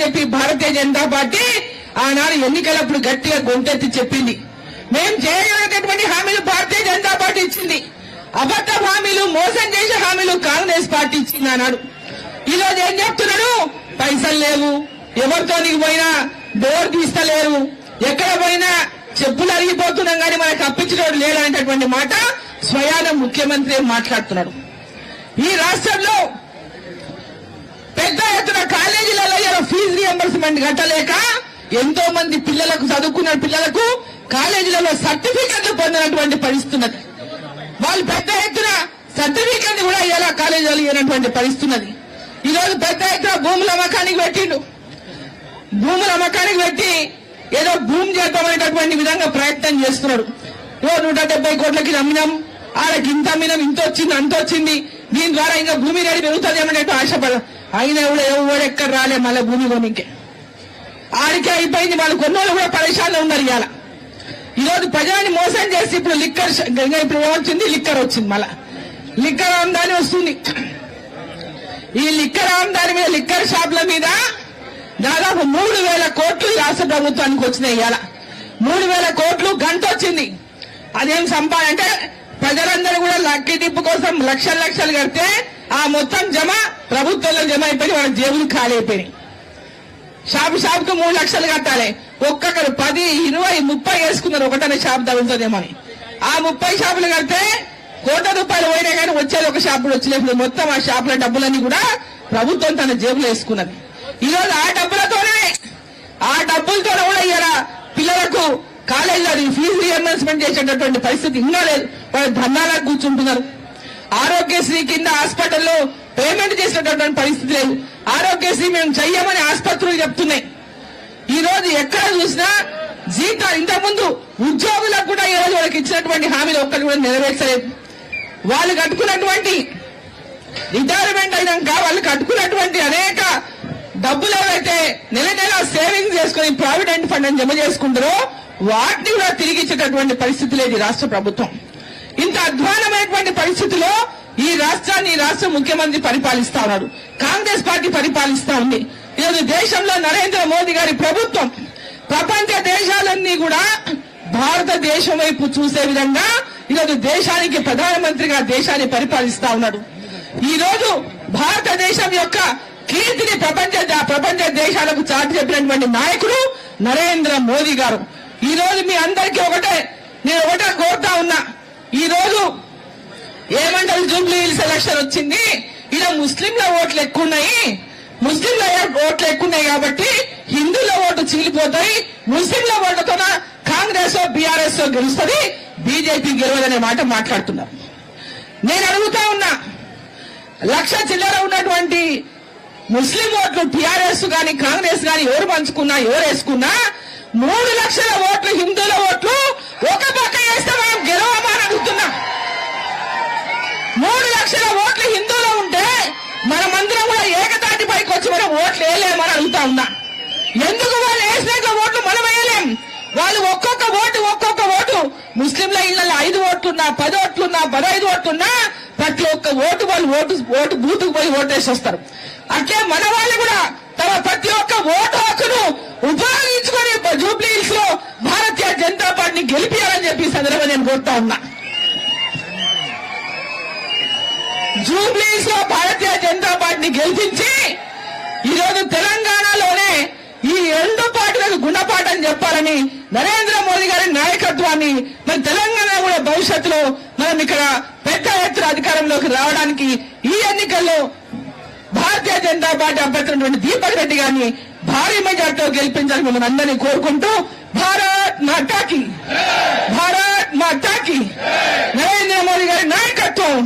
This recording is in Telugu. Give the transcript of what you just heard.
బీజేపీ భారతీయ జనతా పార్టీ ఆనాడు ఎన్నికలప్పుడు గట్టిగా గొంతెత్తి చెప్పింది, మేం చేయగలిగినటువంటి హామీలు భారతీయ జనతా పార్టీ ఇచ్చింది, అబద్ధ హామీలు మోసం చేసే హామీలు కాంగ్రెస్ పార్టీ ఇచ్చింది అన్నాడు. ఈ రోజు ఏం చెప్తున్నాడు? పైసలు లేవు, ఎవరితోనికి పోయినా డోర్ తీస్తలేరు, ఎక్కడ పోయినా చెప్పులు అరిగిపోతున్నాం కానీ మనకు అప్పించడం లేదనేటటువంటి మాట స్వయాన ముఖ్యమంత్రి మాట్లాడుతున్నాడు. ఈ రాష్ట్రంలో పెద్ద ఎత్తున కాలేజీలలో ఫీజు రియంబర్స్మెంట్ కట్టలేక ఎంతో మంది పిల్లలకు, చదువుకున్న పిల్లలకు కాలేజీలలో సర్టిఫికెట్లు పొందినటువంటి పరిస్థితున్నది. వాళ్ళు పెద్ద ఎత్తున సర్టిఫికెట్ కూడా ఇలా కాలేజీలో ఇవ్వనటువంటి పరిస్థితున్నది. ఈ రోజు పెద్ద ఎత్తున భూముల అమ్మకానికి పెట్టిండు. భూముల అమ్మకానికి పెట్టి ఏదో భూమి చేద్దామనేటటువంటి విధంగా ప్రయత్నం చేస్తున్నాడు. 170 కోట్లకి అమ్మినాం, ఆడకి ఇంత అమ్మినాం, ఇంత వచ్చింది అంత వచ్చింది, దీని ద్వారా ఇంకా భూమి రేటు పెరుగుతుంది అన్నట్టు ఆశపడ, అయినా కూడా ఎవరు ఎక్కడ రాలే మళ్ళీ భూమి కొనికే ఆడికే అయిపోయింది. వాళ్ళు కొన్నోళ్ళు కూడా పరేషాన్లో ఉన్నారు. ఇవాళ ఈరోజు ప్రజల్ని మోసం చేసి ఇప్పుడు ఇప్పుడు ఏమొచ్చింది? లిక్కర్ వచ్చింది. మళ్ళా లిక్కర్ ఆమ్దాని వస్తుంది. ఈ లిక్కర్ ఆమ్దాని మీద, లిక్కర్ షాపుల మీద దాదాపు 3,000 కోట్లు రాష్ట్ర ప్రభుత్వానికి వచ్చినాయి. ఇవాళ 3,000 కోట్లు గంట వచ్చింది. అదేం సంపాదన అంటే ప్రజలందరూ కూడా లక్కీ టిప్పు కోసం లక్షలు లక్షలు కడితే ఆ మొత్తం జమ ప్రభుత్వంలో జమ అయిపోయి వాళ్ళ జేబులు ఖాళీ అయిపోయినాయి. షాపుకు 3 లక్షలు కట్టాలి. ఒక్కొక్కరు 10, 20, 30 వేసుకున్నారు. ఒకటనే షాప్ తగులుతుందేమని ఆ 30 షాపులు కడితే ₹1,00,00,000 పోయినా కానీ వచ్చేది ఒక షాప్ కూడా వచ్చలేదు. మొత్తం ఆ షాపుల డబ్బులన్నీ కూడా ప్రభుత్వం తన జేబులో వేసుకున్నది. ఈ రోజు ఆ డబ్బులతో కూడా ఇలా పిల్లలకు కాలేజీలో ఫీజు రియంబర్స్మెంట్ చేసేటటువంటి పరిస్థితి ఇంకా లేదు. వాళ్ళు ధర్నాలకు కూర్చుంటున్నారు. ఆరోగ్యశ్రీ కింద హాస్పిటల్లో పేమెంట్ చేసేటటువంటి పరిస్థితి లేదు. ఆరోగ్యశ్రీ మేము చెయ్యమని ఆసుపత్రులు చెప్తున్నాయి. ఈ రోజు ఎక్కడ చూసినా జీతాలు, ఇంతకుముందు ఉద్యోగులకు కూడా ఈ రోజు వాళ్ళకి ఇచ్చినటువంటి హామీలు ఒక్కరు కూడా నెరవేర్చలేదు. వాళ్ళు కట్టుకున్నటువంటి రిటైర్మెంట్ అయినాక వాళ్ళు కట్టుకున్నటువంటి అనేక డబ్బులు ఏవైతే నెల నెల సేవింగ్స్ చేసుకుని ప్రావిడెంట్ ఫండ్ అని జమ చేసుకుంటారో వాటిని కూడా తిరిగి ఇచ్చేటటువంటి పరిస్థితి లేదు ఈ రాష్ట్ర ప్రభుత్వం. ఇంత అధ్వానమైనటువంటి పరిస్థితిలో ఈ రాష్ట్రాన్ని రాష్ట్ర ముఖ్యమంత్రి పరిపాలిస్తా ఉన్నాడు. కాంగ్రెస్ పార్టీ పరిపాలిస్తా ఉంది. ఈరోజు దేశంలో నరేంద్ర మోదీ గారి ప్రభుత్వం ప్రపంచ దేశాలన్నీ కూడా భారతదేశం వైపు చూసే విధంగా ఈరోజు దేశానికి ప్రధానమంత్రిగా దేశాన్ని పరిపాలిస్తా ఉన్నాడు. ఈ రోజు భారతదేశం యొక్క కీర్తిని ప్రపంచ దేశాలకు చాటి చెప్పినటువంటి నాయకుడు నరేంద్ర మోదీ గారు. ఈ రోజు మీ అందరికీ నేను ఒకటే కోరుతా ఉన్నా. ఈ రోజు ఏమంటారు? జూబ్లీ హిల్స్ ఎలక్షన్ వచ్చింది, ఇలా ముస్లింల ఓట్లు ఎక్కువ ఉన్నాయి కాబట్టి హిందువుల ఓటు చీలిపోతాయి, ముస్లింల ఓట్లతో కాంగ్రెస్ బీఆర్ఎస్ గెలుస్తుంది, బీజేపీ గెలవదనే మాట మాట్లాడుతున్నారు. నేను అడుగుతా ఉన్నా, 1,00,000 చిల్లర ఉన్నటువంటి ముస్లిం ఓట్లు టీఆర్ఎస్ గాని కాంగ్రెస్ గాని ఎవరు పంచుకున్నా, ఎవరు వేసుకున్నా 3 లక్షల ఓట్లు హిందువుల ఓట్లు ఒక పక్క వేస్తే మనం గెలవమని అడుగుతున్నా. 3 లక్షల ఓట్లు హిందువులు ఉంటే మనమందరం కూడా ఏకతాటి పైకి వచ్చి మనం ఓట్లు వేయలేమని అడుగుతా ఉన్నా. ఎందుకు వాళ్ళు వేసినాక ఓట్లు మనం వేయలేం? వాళ్ళు ఒక్కొక్క ఓటు ముస్లింల ఇళ్లలో 5 ఓట్లున్నా, 10 ఓట్లున్నా, 15 ఓట్లున్నా ప్రతి ఒక్క ఓటు వాళ్ళు ఓటు బూతుకు పోయి ఓటేసి వస్తారు. అట్లే మన వాళ్ళు కూడా తమ ప్రతి ఒక్క ఓటు హక్కును ఉపయోగించుకొని జూబ్లీ హిల్స్ లో భారతీయ జనతా పార్టీని గెలిపియాలని చెప్పి సందర్భంగా నేను కోరుతా ఉన్నా. జూబ్లీ హిల్స్ లో భారతీయ జనతా పార్టీని గెలిపించి ఈరోజు తెలంగాణలోనే ఈ 2 పార్టీలకు గుణపాఠం చెప్పాలని నరేంద్ర మోదీ గారి నాయకత్వాన్ని మరి తెలంగాణ కూడా భవిష్యత్తులో మనం ఇక్కడ పెద్ద ఎత్తున అధికారంలోకి రావడానికి ఈ ఎన్నికల్లో భారతీయ జనతా పార్టీ అభ్యర్థి దీపక్ రెడ్డి గారిని భారీ మెజార్టీతో గెలిపించాలని మిమ్మల్ని అందరినీ కోరుకుంటూ భారత్ మాతాకి నరేంద్ర మోదీ గారి నాయకత్వం